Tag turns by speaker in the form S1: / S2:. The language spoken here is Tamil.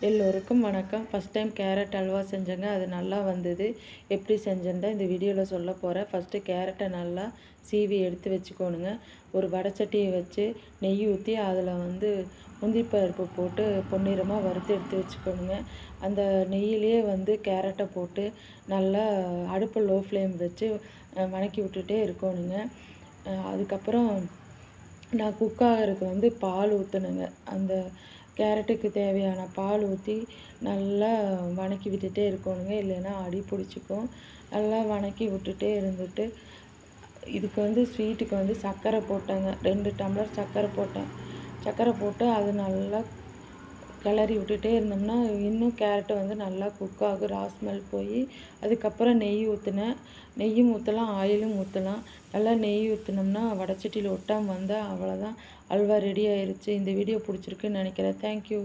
S1: எல்லோருக்கும் வணக்கம். ஃபஸ்ட் டைம் கேரட் அல்வா செஞ்சேங்க. அது நல்லா வந்தது. எப்படி செஞ்சேன்னு தான் இந்த வீடியோவில் சொல்ல போகிறேன். ஃபஸ்ட்டு கேரட்டை நல்லா சீவி எடுத்து வச்சுக்கோணுங்க. ஒரு வடைச்சட்டியை வச்சு நெய் ஊற்றி அதில் முந்திரி பருப்பு போட்டு பொன்னிறமாக வறுத்து எடுத்து வச்சுக்கோணுங்க. அந்த நெய்யிலேயே கேரட்டை போட்டு நல்லா அடுப்பு லோ ஃப்ளேம் வச்சு வணக்கி விட்டுட்டே இருக்கணுங்க. அதுக்கப்புறம் நான் குக் ஆகிறதுக்கு பால் ஊற்றணுங்க. அந்த கேரட்டுக்கு தேவையான பால் ஊற்றி நல்லா வணக்கி விட்டுட்டே இருக்கணுங்க. இல்லைன்னா அடி பிடிச்சிக்கும். நல்லா வணக்கி விட்டுட்டே இருந்துட்டு இதுக்கு ஸ்வீட்டுக்கு சர்க்கரை போட்டேங்க. 2 டம்ளர் சர்க்கரை போட்டேன். சர்க்கரை போட்டு அது நல்லா கிளறி விட்டுட்டே இருந்தோம்னா இன்னும் கேரட்டு நல்லா குக் ஆகும். ஸ்மெல் போய் அதுக்கப்புறம் நெய் ஊற்றினேன். நெய்யும் ஊற்றலாம், ஆயிலும் ஊற்றலாம். நல்லா நெய் ஊற்றினோம்னா வடைச்சட்டியில் ஒட்டாமல் வந்தால் அவ்வளோதான், அல்வா ரெடி ஆயிடுச்சு. இந்த வீடியோ பிடிச்சிருக்குன்னு நினைக்கிறேன். தேங்க்யூ.